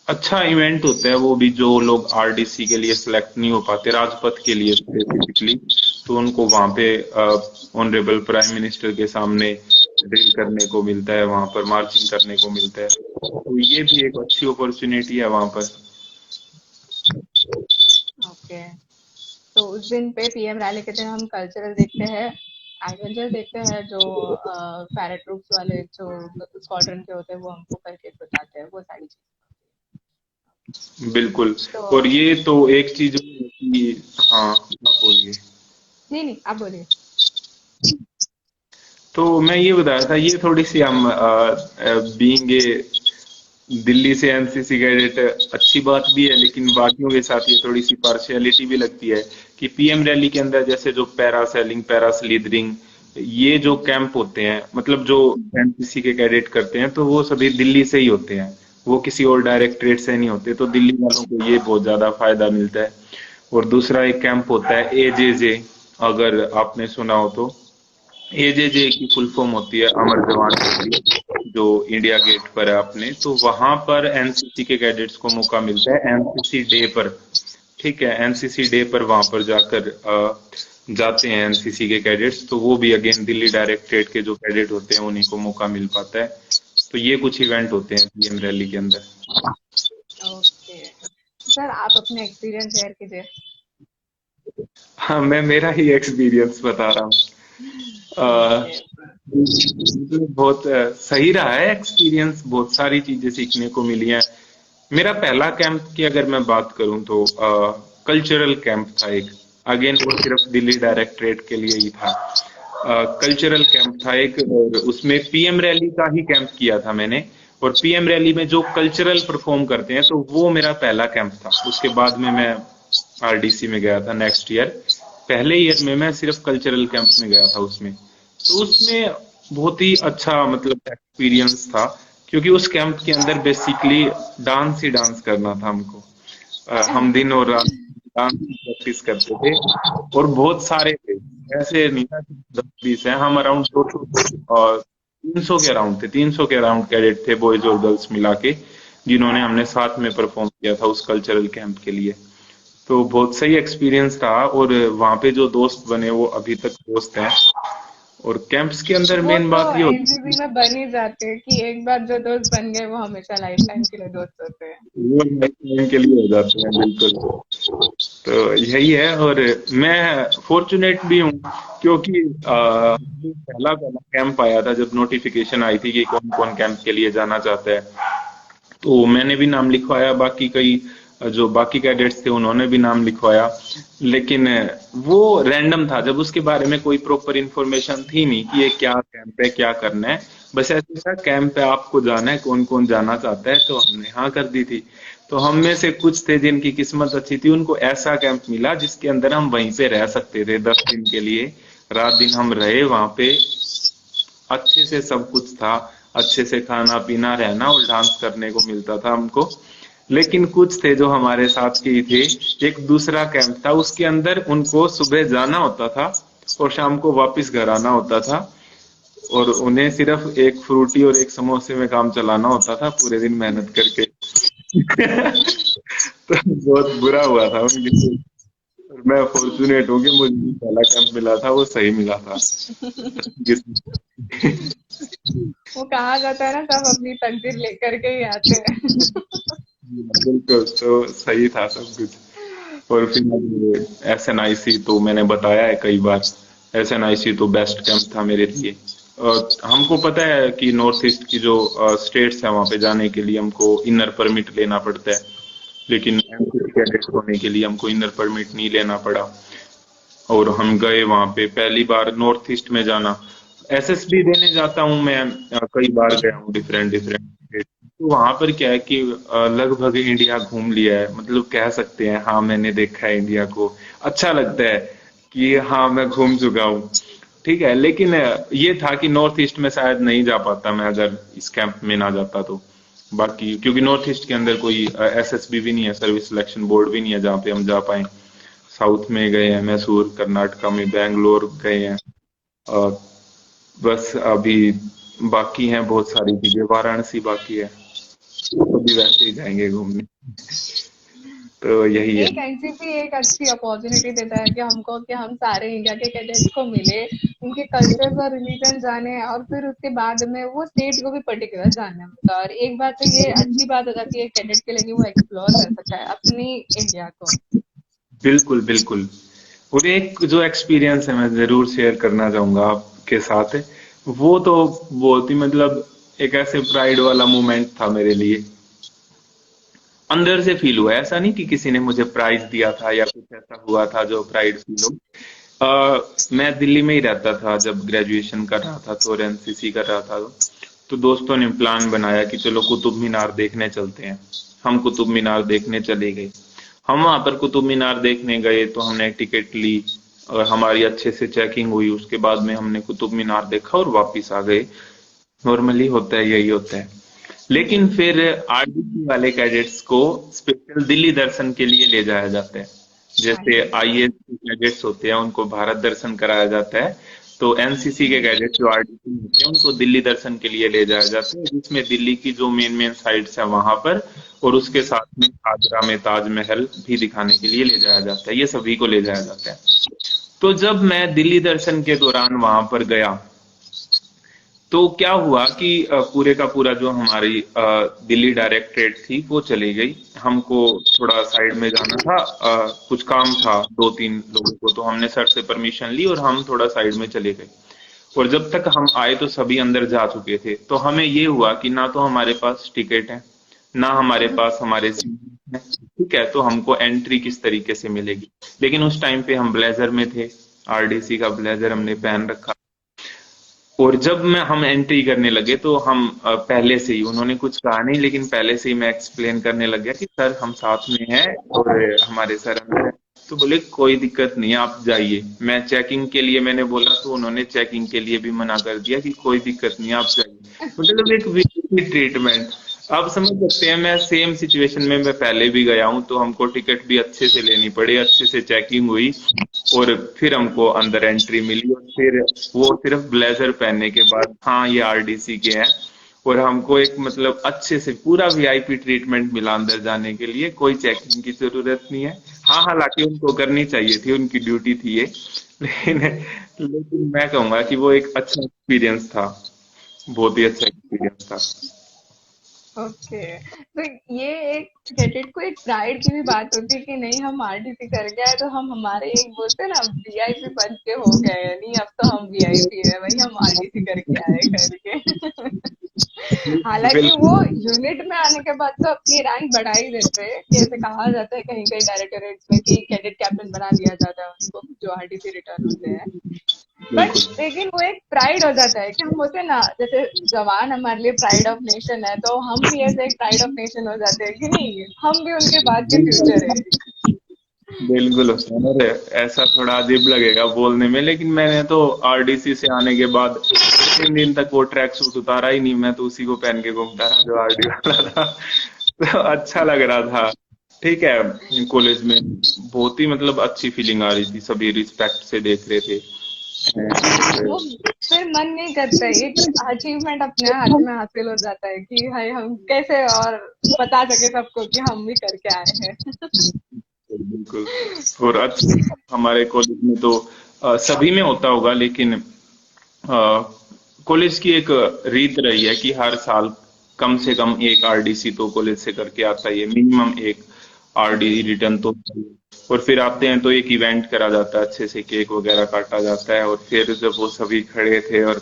अच्छा इवेंट होता है वो भी। जो लोग आरडीसी के लिए सिलेक्ट नहीं हो पाते, राजपथ के लिए स्पेसिफिकली, तो उनको वहां पे ऑनरेबल प्राइम मिनिस्टर के सामने ड्रिल करने को मिलता है, वहां पर मार्चिंग करने को मिलता है। तो ये भी एक अच्छी अपॉर्चुनिटी है वहां पर। ओके, तो उस दिन पे पीएम रैली के दिन हम कल्चरल देखते हैं, एडवेंचर देखते हैं, जो पैराट्रूप्स वाले जो स्क्वाड्रन के होते हैं वो हमको करके बताते हैं वो सारी चीजें। बिल्कुल। तो और ये तो एक चीज कि हाँ, आप बोलिए। नहीं नहीं, आप बोलिए। तो मैं ये बता रहा था, ये थोड़ी सी हम बीइंग ए दिल्ली से एनसीसी कैडेट अच्छी बात भी है, लेकिन बाकियों के साथ ये थोड़ी सी पार्शियलिटी भी लगती है कि पीएम रैली के अंदर जैसे जो पैरासेलिंग, पैरास्लीदरिंग, ये जो कैंप होते हैं, मतलब जो एनसीसी के कैडेट करते हैं, तो वो सभी दिल्ली से ही होते हैं, वो किसी और डायरेक्टरेट से नहीं होते, तो दिल्ली वालों को ये बहुत ज्यादा फायदा मिलता है। और दूसरा एक कैंप होता है एजेजे, अगर आपने सुना हो तो। एजेजे की फुल फॉर्म होती है अमर जवान ज्योति, जो इंडिया गेट पर है अपने, तो वहां पर एनसीसी के कैडेट्स को मौका मिलता है एनसीसी डे पर। ठीक है, एनसीसी डे पर वहां पर जाकर जाते हैं एनसीसी के कैडेट्स, तो वो भी अगेन दिल्ली डायरेक्टरेट के जो कैडेट होते हैं उन्हीं को मौका मिल पाता है। तो ये कुछ इवेंट होते हैं पीएम रैली के अंदर। ओके सर, आप अपने एक्सपीरियंस शेयर कीजिए। हाँ, मैं मेरा ही एक्सपीरियंस बता रहा हूँ। ओके। बहुत सही रहा है एक्सपीरियंस, बहुत सारी चीजें सीखने को मिली हैं। मेरा पहला कैंप की अगर मैं बात करूं तो कल्चरल कैंप था एक। अगेन वो सिर्फ दिल्ली डायरेक्टरेट के लिए ही था। कल्चरल कैंप था एक, और उसमें पीएम रैली का ही कैंप किया था मैंने। और पीएम रैली में जो कल्चरल परफॉर्म करते हैं, तो वो मेरा पहला कैंप था। उसके बाद में मैं आरडीसी में गया था नेक्स्ट ईयर। पहले ईयर में मैं सिर्फ कल्चरल कैंप में गया था उसमें। तो उसमें बहुत ही अच्छा मतलब एक्सपीरियंस था, क्योंकि उस कैंप के अंदर बेसिकली डांस ही डांस करना था हमको। हम दिन और रात डांस की प्रैक्टिस करते थे, और बहुत सारे थे, ऐसे नहीं था कि 10-20 है, हम अराउंड 200 और 300 के अराउंड थे, 300 के अराउंड कैडेट थे, बॉयज और गर्ल्स मिला के, जिन्होंने हमने साथ में परफॉर्म किया था उस कल्चरल कैंप के लिए। तो बहुत सही एक्सपीरियंस रहा, और वहाँ पे जो दोस्त बने वो अभी तक दोस्त हैं। और कैंप्स के अंदर वो मेन तो बात ये होती है एनसीसी में बन ही जाते हैं कि एक बार जो दोस्त बन गए वो हमेशा लाइफ टाइम के लिए दोस्त होते हैं। कि वो नेक्स्ट टाइम के लिए हो जाते हैं, बिल्कुल। तो यही है। और मैं फॉर्चुनेट भी हूँ, क्योंकि पहला पहला कैंप आया था जब नोटिफिकेशन आई थी कि कौन कौन कैंप के लिए जाना चाहता है, तो मैंने भी नाम लिखवाया, बाकी कई जो बाकी कैडेट्स थे उन्होंने भी नाम लिखवाया। लेकिन वो रैंडम था, जब उसके बारे में कोई प्रॉपर इंफॉर्मेशन थी नहीं कि ये क्या कैंप है, क्या करना है। बस ऐसे था कैंप है, आपको जाना है, कौन कौन जाना चाहता है, तो हमने हाँ कर दी थी। तो हम में से कुछ थे जिनकी किस्मत अच्छी थी, उनको ऐसा कैंप मिला जिसके अंदर हम वहीं पे रह सकते थे 10 दिन के लिए। रात दिन हम रहे वहां पे, अच्छे से सब कुछ था, अच्छे से खाना पीना रहना और डांस करने को मिलता था हमको। लेकिन कुछ थे जो हमारे साथ के ही थे। एक दूसरा कैंप था, उसके अंदर उनको सुबह जाना होता था और शाम को वापस घर आना होता था, और उन्हें सिर्फ एक फ्रूटी और एक समोसे में काम चलाना होता था पूरे दिन मेहनत करके। तो बहुत बुरा हुआ था उनके लिए। और मैं फॉर्चुनेट हूँ कि मुझे जो पहला कैंप मिला था वो सही मिला था। वो कहा जाता है ना, सब अपनी तकदीर लेकर के ही आते हैं। बिल्कुल, तो सही था सब कुछ। और फिर एसएनआईसी तो मैंने बताया है कई बार, एसएनआईसी तो बेस्ट कैंप था मेरे लिए। हमको पता है कि नॉर्थ ईस्ट की जो स्टेट्स है वहाँ पे जाने के लिए हमको इनर परमिट लेना पड़ता है, लेकिन एमसीसी कैडेट होने के लिए हमको इनर परमिट नहीं लेना पड़ा। और हम गए वहाँ पे पहली बार नॉर्थ ईस्ट में जाना। एसएसबी देने जाता हूँ मैं, कई बार गया हूँ डिफरेंट डिफरेंट स्टेट। तो वहां पर क्या है कि लगभग इंडिया घूम लिया है, मतलब कह सकते हैं हाँ मैंने देखा है इंडिया को। अच्छा लगता है कि हाँ मैं घूम चुका हूँ। ठीक है, लेकिन ये था कि नॉर्थ ईस्ट में शायद नहीं जा पाता मैं अगर इस कैंप में ना जाता तो। बाकी क्योंकि नॉर्थ ईस्ट के अंदर कोई एसएसबी भी नहीं है, सर्विस सिलेक्शन बोर्ड भी नहीं है जहाँ पे हम जा पाए। साउथ में गए हैं, मैसूर कर्नाटका में, बैंगलोर गए हैं, और बस अभी बाकी हैं बहुत सारी चीजें, वाराणसी बाकी है, अभी वैसे ही जाएंगे घूमने। तो यही है। एक एनसीसी एक अच्छी अपॉर्चुनिटी देता है कि हमको, कि हम सारे इंडिया के कैडेट्स को मिले, उनके कल्चर्स और रिलीजन जाने, और फिर उसके बाद में वो स्टेट को भी पर्टिकुलर जानने मिलता है। और एक बात तो ये अच्छी बात हो जाती है कैडेट के लिए कि वो एक्सप्लोर कर सकता है अपनी इंडिया को। बिल्कुल बिल्कुल। और एक जो एक्सपीरियंस है मैं जरूर शेयर करना चाहूंगा आपके साथ, वो तो बहुत ही मतलब एक ऐसे प्राइड वाला मोमेंट था मेरे लिए। अंदर से फील हुआ, ऐसा नहीं कि किसी ने मुझे प्राइज दिया था या कुछ ऐसा हुआ था जो प्राइड फील हो। मैं दिल्ली में ही रहता था जब ग्रेजुएशन कर रहा था तो, और एनसीसी कर रहा था तो दोस्तों ने प्लान बनाया कि चलो कुतुब मीनार देखने चलते हैं। हम कुतुब मीनार देखने चले गए। हम वहां पर कुतुब मीनार देखने गए तो हमने टिकट ली और हमारी अच्छे से चेकिंग हुई। उसके बाद में हमने कुतुब मीनार देखा और वापस आ गए। नॉर्मली होता है, यही होता है। लेकिन फिर आरडीसी वाले कैडेट्स को स्पेशल दिल्ली दर्शन के लिए ले जाया जाता है। हाँ जैसे जी। आईएएस कैडेट्स होते हैं उनको भारत दर्शन कराया जाता है, तो एनसीसी के कैडेट्स जो आरडीसी होते हैं उनको दिल्ली दर्शन के लिए ले जाया जाता है, जिसमें दिल्ली की जो मेन मेन साइट्स है वहां पर, और उसके साथ में आगरा में ताजमहल भी दिखाने के लिए ले जाया जाता है। ये सभी को ले जाया जाता है। तो जब मैं दिल्ली दर्शन के दौरान वहां पर गया तो क्या हुआ कि पूरे का पूरा जो हमारी दिल्ली डायरेक्टरेट थी वो चली गई। हमको थोड़ा साइड में जाना था, कुछ काम था दो तीन लोगों को, तो हमने सर से परमिशन ली और हम थोड़ा साइड में चले गए। और जब तक हम आए तो सभी अंदर जा चुके थे। तो हमें ये हुआ कि ना तो हमारे पास टिकट है, ना हमारे पास हमारे सीट है। ठीक है, तो हमको एंट्री किस तरीके से मिलेगी। लेकिन उस टाइम पे हम ब्लेजर में थे, आरडीसी का ब्लेजर हमने पहन रखा। और जब हम एंट्री करने लगे तो हम पहले से ही, उन्होंने कुछ कहा नहीं लेकिन पहले से ही मैं एक्सप्लेन करने लग गया कि सर हम साथ में हैं और हमारे सर अंदर है। तो बोले कोई दिक्कत नहीं है, आप जाइए। मैं चेकिंग के लिए मैंने बोला तो उन्होंने चेकिंग के लिए भी मना कर दिया कि कोई दिक्कत नहीं है, आप जाइए। मतलब एक वीआईपी ट्रीटमेंट। आप समझ सकते हैं, मैं सेम सिचुएशन में मैं पहले भी गया हूं, तो हमको टिकट भी अच्छे से लेनी पड़ी, अच्छे से चेकिंग हुई और फिर हमको अंदर एंट्री मिली। और फिर वो सिर्फ ब्लेजर पहनने के बाद, हाँ ये आरडीसी के हैं, और हमको एक मतलब अच्छे से पूरा वीआईपी ट्रीटमेंट मिला अंदर जाने के लिए। कोई चेकिंग की जरूरत नहीं है। हाँ, हालांकि उनको करनी चाहिए थी, उनकी ड्यूटी थी ये। लेकिन लेकिन मैं कहूंगा कि वो एक अच्छा एक्सपीरियंस था, बहुत ही अच्छा एक्सपीरियंस था। ओके। तो ये एक कैडेट को एक प्राइड की भी बात होती है कि नहीं, हम आरटीसी करके आए तो हम हमारे एक बोलते हैं ना वीआईपी बन के हो गए, नहीं अब तो हम वीआईपी है भाई, हम आरटीसी करके आए करके। हालांकि वो बिल्कुल। यूनिट में आने के बाद तो अपनी रैंक बढ़ा ही देते हैं, कि ऐसे कहा जाता है कहीं कहीं डायरेक्टरेट्स में कि कैडेट कैप्टन बना दिया जाता है उनको जो आरटीसी रिटर्न होते हैं। बट बिल्कुल। लेकिन वो एक प्राइड हो जाता है कि हम बोलते हैं ना, जैसे जवान हमारे लिए प्राइड ऑफ नेशन है, तो हम भी ऐसे एक प्राइड ऑफ नेशन हो जाते हैं कि नहीं, हम भी उनके बाद के फ्यूचर है। बिल्कुल हुसैन, अरे ऐसा थोड़ा अजीब लगेगा बोलने में, लेकिन मैंने तो आरडीसी से आने के बाद 3 दिन तक वो ट्रैक सूट उतारा ही नहीं। मैं तो उसी को पहन के घूमता रहा जो आरडी वाला था। तो अच्छा लग रहा था। ठीक है, कॉलेज में बहुत ही मतलब अच्छी फीलिंग आ रही थी, सभी रिस्पेक्ट से देख रहे थे। वो फिर मन नहीं करता है, एक अचीवमेंट अपने हाथ में हासिल हो जाता है कि भाई हम कैसे और बता सके सबको कि हम भी करके आए हैं। बिल्कुल। और अच्छा, हमारे कॉलेज में तो सभी में होता होगा, लेकिन कॉलेज की एक रीत रही है कि हर साल कम से कम एक आरडीसी तो कॉलेज से करके आता ही है, मिनिमम एक आरडी रिटर्न तो चाहिए। और फिर आते हैं तो एक इवेंट करा जाता है, अच्छे से केक वगैरह काटा जाता है। और फिर जब वो सभी खड़े थे और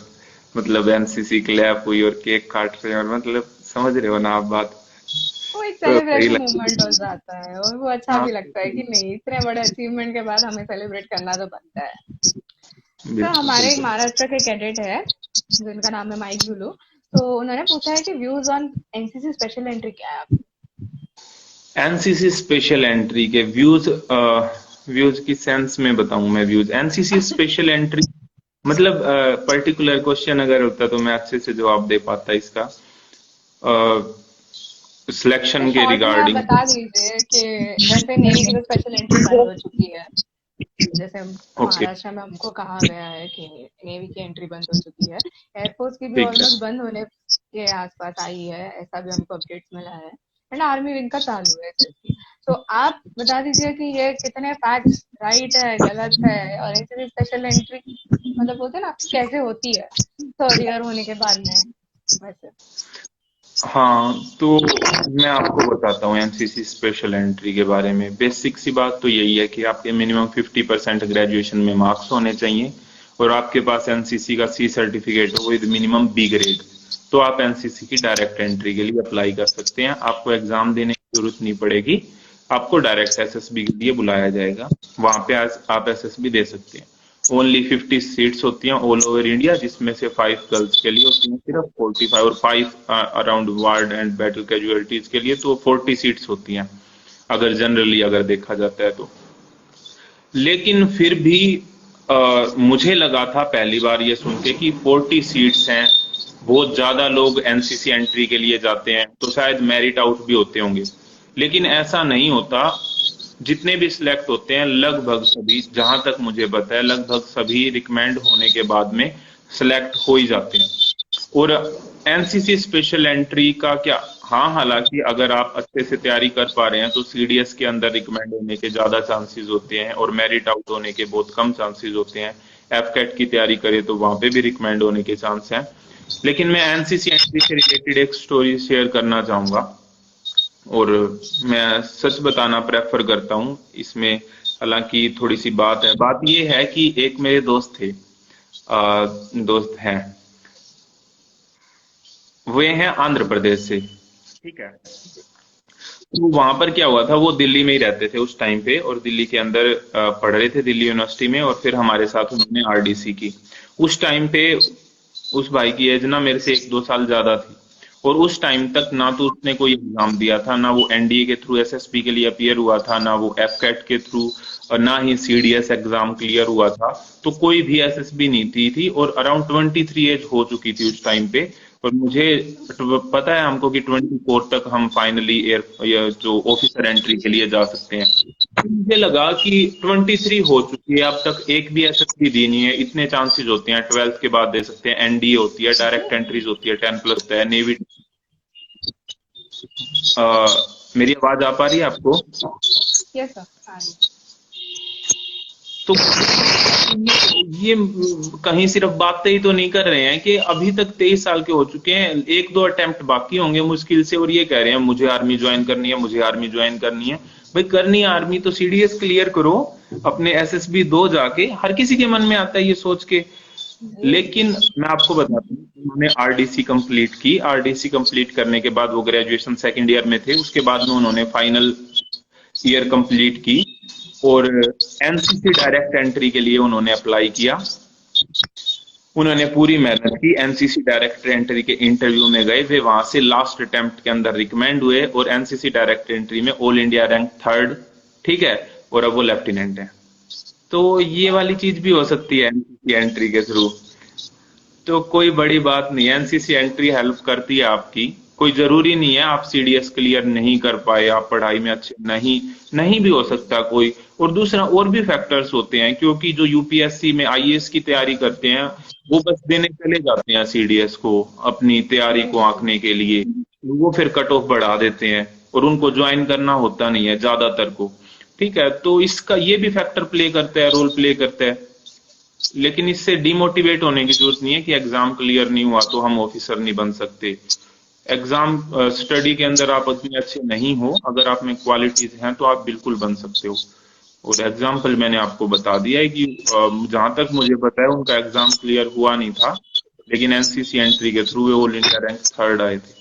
मतलब एनसीसी क्लैप हुई और केक काट रहे हैं, और मतलब समझ रहे हो ना आप बात। वो एक तो सही सेलिब्रेशन लगता मूवमेंट हो जाता है और वो अच्छा है। हाँ, भी लगता है कि नहीं, इतने बड़े अचीवमेंट के बाद हमें सेलिब्रेट करना तो बनता है। तो बिल्कुल हमारे एक बिल्कुल। महाराष्ट्र के कैडेट है जिनका नाम है माइक जुलू। तो उन्होंने पूछा है कि views on NCC special entry क्या है आपके। एनसीसी स्पेशल एंट्री के व्यूज, व्यूज की सेंस में बताऊं मैं, व्यूज एनसीसी स्पेशल एंट्री मतलब पर्टिकुलर क्वेश्चन अगर होता तो मैं अच्छे से जवाब दे पाता इसका। तो सिलेक्शन के शॉर्ट में आप रिगार्डिंग। बता दीजिए कि जैसे नेवी की तो स्पेशल एंट्री बंद हो चुकी है, जैसे ओके। महाराष्ट्र में हमको कहा गया है कि नेवी की एंट्री बंद हो चुकी है। एयरफोर्स की भी ठीक है। ऑलमोस्ट बंद होने के आसपास आई है, ऐसा भी हमको अपडेट्स मिला है। एंड आर्मी विंग का चालू है जैसे। तो आप बता दीजिए कि ये कितने फैक्ट्स राइट है गलत है, और ऐसे स्पेशल एंट्री मतलब बोलते हैं ना कैसे होती है थर्ड ईयर होने के बाद में वैसे। हाँ, तो मैं आपको बताता हूँ एनसीसी स्पेशल एंट्री के बारे में। बेसिक सी बात तो यही है कि आपके मिनिमम 50% ग्रेजुएशन में मार्क्स होने चाहिए, और आपके पास एनसीसी का सी सर्टिफिकेट हो विद मिनिमम बी ग्रेड। तो आप एनसीसी की डायरेक्ट एंट्री के लिए अप्लाई कर सकते हैं। आपको एग्जाम देने की जरूरत नहीं पड़ेगी। आपको डायरेक्ट एसएसबी के लिए बुलाया जाएगा, वहां पे आज आप एसएसबी दे सकते हैं। ओनली 50 सीट्स होती हैं ऑल ओवर इंडिया, जिसमें से 5 गर्ल्स के लिए होती हैं सिर्फ 45, और 5 around ward and battle casualties के लिए तो 40 सीट्स होती हैं, अगर जनरली अगर देखा जाता है तो। लेकिन फिर भी मुझे लगा था पहली बार ये सुन के कि 40 सीट्स हैं, बहुत ज्यादा लोग एनसीसी एंट्री के लिए जाते हैं, तो शायद मेरिट आउट भी होते होंगे। लेकिन ऐसा नहीं होता। जितने भी सिलेक्ट होते हैं लगभग सभी, जहां तक मुझे पता है, लगभग सभी रिकमेंड होने के बाद में सिलेक्ट हो ही जाते हैं। और एनसीसी स्पेशल एंट्री का क्या, हाँ, हालांकि अगर आप अच्छे से तैयारी कर पा रहे हैं तो सीडीएस के अंदर रिकमेंड होने के ज्यादा चांसेस होते हैं और मेरिट आउट होने के बहुत कम चांसेस होते हैं। एफकेट की तैयारी करें तो वहां पे भी रिकमेंड होने के चांस हैं। लेकिन मैं एनसीसी एंट्री से रिलेटेड एक स्टोरी शेयर करना चाहूंगा, और मैं सच बताना प्रेफर करता हूँ इसमें। हालांकि थोड़ी सी बात ये है कि एक मेरे दोस्त थे, दोस्त हैं, वे हैं आंध्र प्रदेश से, ठीक है। तो वहां पर क्या हुआ था, वो दिल्ली में ही रहते थे उस टाइम पे, और दिल्ली के अंदर पढ़ रहे थे दिल्ली यूनिवर्सिटी में, और फिर हमारे साथ उन्होंने आरडीसी की। उस टाइम पे उस भाई की एज ना मेरे से 1-2 साल ज्यादा थी, और उस टाइम तक ना तो उसने कोई एग्जाम दिया था, ना वो एनडीए के थ्रू एसएसबी के लिए अपियर हुआ था, ना वो एफकेट के थ्रू, और ना ही सीडीएस एग्जाम क्लियर हुआ था। तो कोई भी एसएसबी नहीं थी, और अराउंड 23 एज हो चुकी थी उस टाइम पे। और मुझे पता है हमको कि 24 तक हम फाइनली एयर जो ऑफिसर एंट्री के लिए जा सकते हैं। तो मुझे लगा कि 23 हो चुकी है, अब तक एक भी एसएसबी दी नहीं है, इतने चांसेस होते हैं 12th के बाद दे सकते हैं, एनडीए होती है, डायरेक्ट एंट्रीज होती है, 10+ होता है, नेवी। मेरी आवाज आ पा रही है आपको? Yes sir. तो ये कहीं सिर्फ बातें ही तो नहीं कर रहे हैं कि अभी तक 23 साल के हो चुके हैं, 1-2 अटेम्प्ट बाकी होंगे मुश्किल से, और ये कह रहे हैं मुझे आर्मी ज्वाइन करनी है, मुझे आर्मी ज्वाइन करनी है। भाई करनी है आर्मी तो सीडीएस क्लियर करो, अपने एसएसबी दो जाके, हर किसी के मन में आता है ये सोच के। लेकिन मैं आपको बताता हूँ, उन्होंने आरडीसी कंप्लीट की, आरडीसी कंप्लीट करने के बाद वो ग्रेजुएशन सेकंड ईयर में थे, उसके बाद में उन्होंने फाइनल ईयर कंप्लीट की, और एनसीसी डायरेक्ट एंट्री के लिए उन्होंने अप्लाई किया। उन्होंने पूरी मेहनत की, एनसीसी डायरेक्ट एंट्री के इंटरव्यू में गए, वे वहां से लास्ट अटेम्प्ट के अंदर रिकमेंड हुए, और एनसीसी डायरेक्ट एंट्री में ऑल इंडिया रैंक 3rd, ठीक है, और अब वो लेफ्टिनेंट है। तो ये वाली चीज भी हो सकती है एनसीसी एंट्री के थ्रू। तो कोई बड़ी बात नहीं है, एनसीसी एंट्री हेल्प करती है आपकी। कोई जरूरी नहीं है आप सीडीएस क्लियर नहीं कर पाए, आप पढ़ाई में अच्छे नहीं नहीं भी हो सकता कोई। और दूसरा और भी फैक्टर्स होते हैं, क्योंकि जो यूपीएससी में आईएएस की तैयारी करते हैं वो बस देने चले जाते हैं सीडीएस को अपनी तैयारी को आंकने के लिए, वो फिर कट ऑफ बढ़ा देते हैं, और उनको ज्वाइन करना होता नहीं है ज्यादातर को, ठीक है। तो इसका ये भी फैक्टर प्ले करता है, रोल प्ले करता है। लेकिन इससे डिमोटिवेट होने की जरूरत नहीं है कि एग्जाम क्लियर नहीं हुआ तो हम ऑफिसर नहीं बन सकते। एग्जाम स्टडी के अंदर आप इतने अच्छे नहीं हो, अगर आप में क्वालिटीज हैं तो आप बिल्कुल बन सकते हो। और एग्जाम्पल मैंने आपको बता दिया है कि जहां तक मुझे पता है उनका एग्जाम क्लियर हुआ नहीं था, लेकिन एनसीसी एंट्री के थ्रू वे ऑल इंडिया रैंक 3rd आए थे,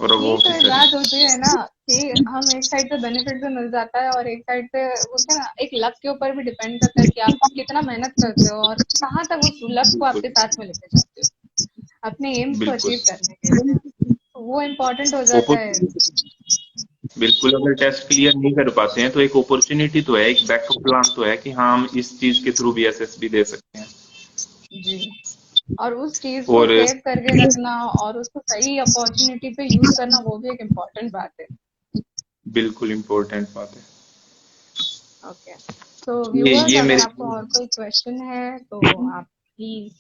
और अब वो यही तो एक ऑफिसर बात है। होती है ना कि हम एक साइड से बेनिफिट भी मिल जाता है, और एक साइड से बोलते हैं ना, एक लक के ऊपर भी डिपेंड करता है कि आप कितना मेहनत करते हो और कहाँ तक उस लक को बिल्कुल आपके साथ में लेके जाते हो अपने एम्स को बिल्कुल। अचीव करने के लिए। तो वो इम्पोर्टेंट हो जाता है। बिल्कुल, अगर टेस्ट क्लियर नहीं कर पाते हैं तो एक अपॉर्चुनिटी तो है, एक बैकअप प्लान तो है कि हाँ हम इस चीज के थ्रू भी एसएसबी दे सकते हैं। जी। और उस चीज को और सेव करके रखना और उसको सही अपॉर्चुनिटी पे यूज करना, वो भी एक इम्पोर्टेंट बात है। बिल्कुल इम्पोर्टेंट बात है। ओके। तो व्यूअर्स, ये अगर मेरे आपको और कोई क्वेश्चन है तो आप प्लीज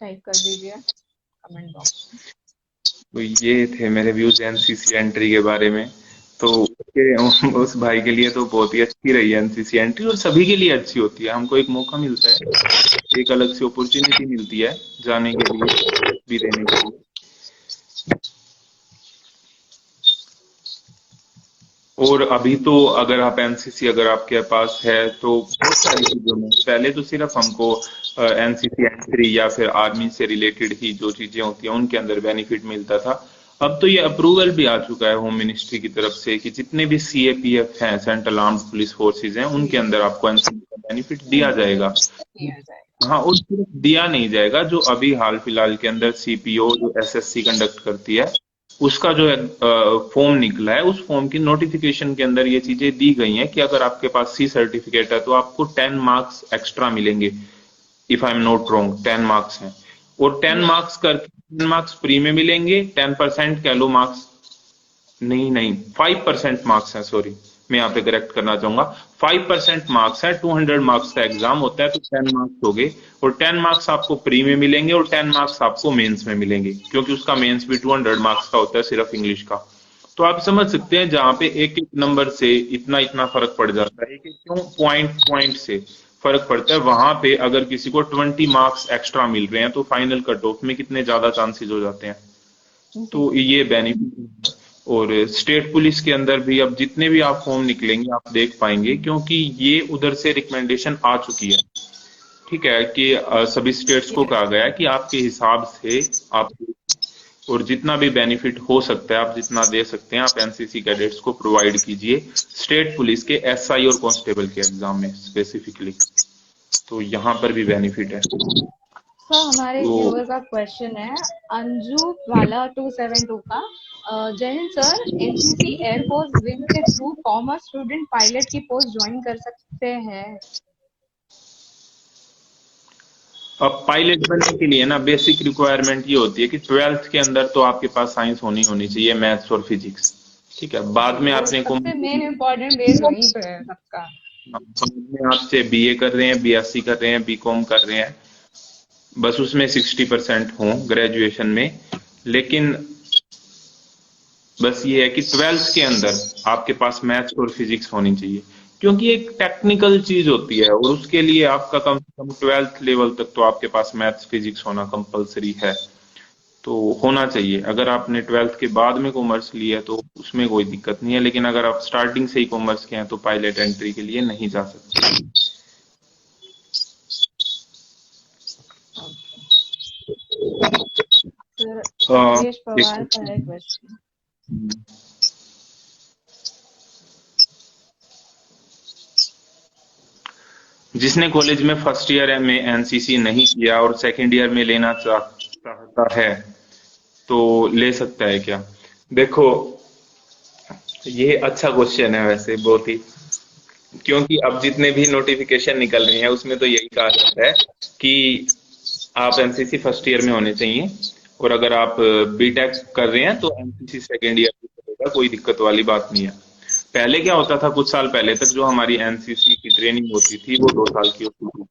टाइप कर दीजिए कमेंट बॉक्स में। तो ये थे मेरे व्यूज एनसीसी एंट्री के बारे में। तो उस भाई के लिए तो बहुत ही अच्छी रही है एनसीसी एंट्री, और सभी के लिए अच्छी होती है। हमको एक मौका मिलता है, एक अलग से अपॉर्चुनिटी मिलती है जाने के लिए, भी देने के लिए। और अभी तो अगर आप एनसीसी अगर आपके पास है तो बहुत सारी चीजों में, पहले तो सिर्फ हमको एनसीसी एंट्री या फिर आर्मी से रिलेटेड ही जो चीजें होती हैं उनके अंदर बेनिफिट मिलता था। अब तो ये अप्रूवल भी आ चुका है होम मिनिस्ट्री की तरफ से कि जितने भी सीएपीएफ हैं, सेंट्रल आर्म्ड पुलिस फोर्सेज हैं, जी। उनके अंदर आपको एनसीसी बेनिफिट दिया जाएगा। किया जाएगा। हाँ, और सिर्फ दिया नहीं जाएगा, जो अभी हाल फिलहाल के अंदर सीपीओ जो एसएससी कंडक्ट करती है, उसका जो फॉर्म निकला है, उस फॉर्म की नोटिफिकेशन के अंदर ये चीजें दी गई हैं कि अगर आपके पास सी सर्टिफिकेट है तो आपको 10 मार्क्स एक्स्ट्रा मिलेंगे। If I am not wrong 10 marks हैं, और 10 मार्क्स करके 10 मार्क्स फ्री में मिलेंगे। 10% कह लो मार्क्स, नहीं नहीं, 5% मार्क्स है, सॉरी, मैं यहाँ पे करेक्ट करना चाहूंगा। 5% मार्क्स है, 200 मार्क्स का एग्जाम होता है, तो 10 मार्क्स हो गए, और 10 मार्क्स आपको प्री में मिलेंगे और 10 मार्क्स आपको मेंस में मिलेंगे, क्योंकि उसका मेंस भी 200 मार्क्स का होता है सिर्फ इंग्लिश का। तो आप समझ सकते हैं जहाँ पे एक एक नंबर से इतना इतना फर्क पड़ जाता है, एक एक क्यों पॉइंट पॉइंट से फर्क पड़ता है, वहां पे अगर किसी को 20 मार्क्स एक्स्ट्रा मिल रहे हैं तो फाइनल कट ऑफ में कितने ज्यादा चांसेस हो जाते हैं। जी। तो ये बेनिफिट। और स्टेट पुलिस के अंदर भी अब जितने भी आप फॉर्म निकलेंगे आप देख पाएंगे, क्योंकि ये उधर से रिकमेंडेशन आ चुकी है, ठीक है, कि सभी स्टेट्स को यस। कहा गया है कि आपके हिसाब से आप, और जितना भी बेनिफिट हो सकता है आप जितना दे सकते हैं आप एनसीसी कैडेट्स को प्रोवाइड कीजिए, स्टेट पुलिस के एसआई और कांस्टेबल के एग्जाम में स्पेसिफिकली। तो यहाँ पर भी बेनिफिट है। सर हमारे तो व्यूअर का क्वेश्चन है, अंजू वाला 272 का। जय Hind sir, NCC air force wing के थ्रू कॉमर्स स्टूडेंट पायलट की पोस्ट ज्वाइन कर सकते हैं? अब पायलट बनने के लिए ना बेसिक रिक्वायरमेंट ये होती है कि 12th के अंदर तो आपके पास साइंस होनी होनी चाहिए, मैथ्स और फिजिक्स, ठीक है। बाद जी, में वो आपने को सबसे मेन इम्पोर्टेंट बेस वहीं पे है सबका। बाद में आपसे बीए कर रहे हैं, बीएससी कर रहे हैं, बीकॉम कर रहे हैं, बस उसमें 60% हो ग्रेजुएशन में। लेकिन बस ये है कि 12th के अंदर आपके पास मैथ्स और फिजिक्स होनी चाहिए, क्योंकि एक टेक्निकल चीज होती है, और उसके लिए आपका कम से कम 12th लेवल तक तो आपके पास मैथ्स फिजिक्स होना कंपलसरी है। तो होना चाहिए। अगर आपने 12th के बाद में कॉमर्स लिया है तो उसमें कोई दिक्कत नहीं है, लेकिन अगर आप स्टार्टिंग से ही कॉमर्स के हैं तो पायलट एंट्री के लिए नहीं जा सकते। ओके सर, अ, अखिलेश पवार एक का है क्वेश्चन। जिसने कॉलेज में फर्स्ट ईयर में एनसीसी नहीं किया और सेकंड ईयर में लेना चाहता है तो ले सकता है क्या? देखो, ये अच्छा क्वेश्चन है वैसे बहुत ही, क्योंकि अब जितने भी नोटिफिकेशन निकल रहे हैं उसमें तो यही कहा जाता है कि आप एनसीसी फर्स्ट ईयर में होने चाहिए, और अगर आप बीटेक कर रहे हैं तो एनसीसी सेकेंड ईयर में करेगा, कोई दिक्कत वाली बात नहीं है। पहले क्या होता था, कुछ साल पहले तक जो हमारी एनसीसी की ट्रेनिंग होती थी वो 2 साल की होती थी,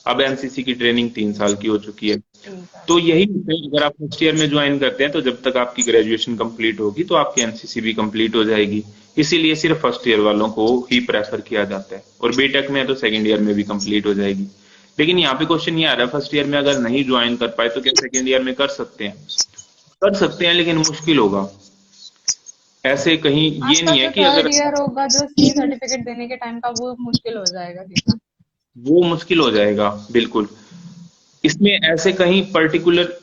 अब एनसीसी की ट्रेनिंग 3 साल की हो चुकी है। 3 साल। तो यही है, अगर आप फर्स्ट ईयर में ज्वाइन करते हैं तो जब तक आपकी ग्रेजुएशन कंप्लीट होगी तो आपकी एनसीसी भी कंप्लीट हो जाएगी। इसीलिए सिर्फ फर्स्ट ईयर वालों को ही प्रेफर किया जाता है, और बीटेक में है तो सेकंड ईयर में भी कंप्लीट हो जाएगी। लेकिन यहाँ पे क्वेश्चन ये आ रहा है, फर्स्ट ईयर में अगर नहीं ज्वाइन कर पाए तो क्या सेकंड ईयर में कर सकते हैं? कर सकते हैं, लेकिन मुश्किल होगा। ऐसे कहीं ये आपका नहीं है जो कि थर्ड अगर, ईयर होगा जो सी सर्टिफिकेट देने के टाइम का, वो मुश्किल हो जाएगा देना। वो मुश्किल हो जाएगा बिल्कुल। इसमें ऐसे कहीं पर्टिकुलर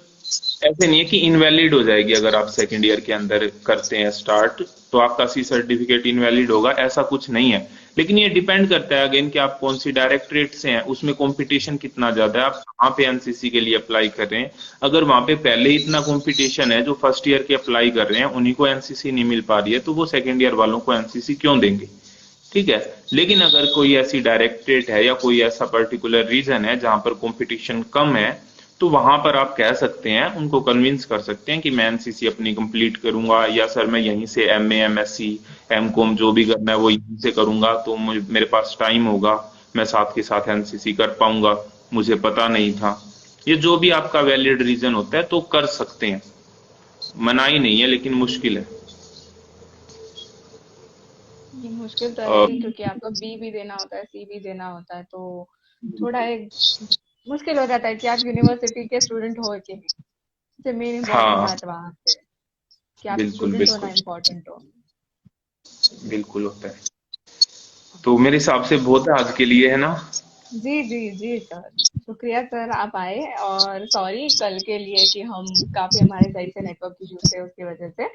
ऐसे नहीं है कि इनवैलिड हो जाएगी, अगर आप सेकंड ईयर के अंदर करते हैं स्टार्ट तो आपका सी सर्टिफिकेट इनवैलिड होगा, ऐसा कुछ नहीं है। लेकिन ये डिपेंड करता है अगेन कि आप कौन सी डायरेक्टरेट से हैं, उसमें कंपटीशन कितना ज्यादा है, आप कहाँ पे एनसीसी के लिए अप्लाई कर रहे हैं। अगर वहां पे पहले ही इतना कंपटीशन है, जो फर्स्ट ईयर के अप्लाई कर रहे हैं उन्हीं को एनसीसी नहीं मिल पा रही है, तो वो सेकंड ईयर वालों को एनसीसी क्यों देंगे? ठीक है। लेकिन अगर कोई ऐसी डायरेक्टरेट है या कोई ऐसा पर्टिकुलर रीजन है जहां पर कंपटीशन कम है, तो वहां पर आप कह सकते हैं, उनको कन्विंस कर सकते हैं कि मैं एनसीसी अपनी कंप्लीट करूंगा, या सर मैं यहीं से एमए एमएससी एमकॉम जो भी करना है वो यहीं से करूंगा, तो मेरे पास टाइम होगा, मैं साथ के साथ एनसीसी कर पाऊंगा, मुझे पता नहीं था। ये जो भी आपका वैलिड रीजन होता है तो कर सकते हैं, मनाही नहीं है, लेकिन मुश्किल है। ये मुश्किल तो है अ, ही, क्योंकि आपको बी भी देना होता है, सी भी देना होता है, तो थोड़ा एक मुश्किल हो जाता है कि आप यूनिवर्सिटी के स्टूडेंट हो कि नहीं। सबसे मेन इम्पोर्टेंट हाँ, बात वहां से है कि आप बिल्कुल स्टूडेंट होना बिल्कुल, इम्पोर्टेंट हो। बिल्कुल होता है। तो मेरे हिसाब से बहुत है आज के लिए, है ना? जी जी जी सर, शुक्रिया सर आप आए, और सॉरी कल के लिए कि हम काफी हमारे साइड से नेटवर्क इश्यूज थे उसकी वजह से।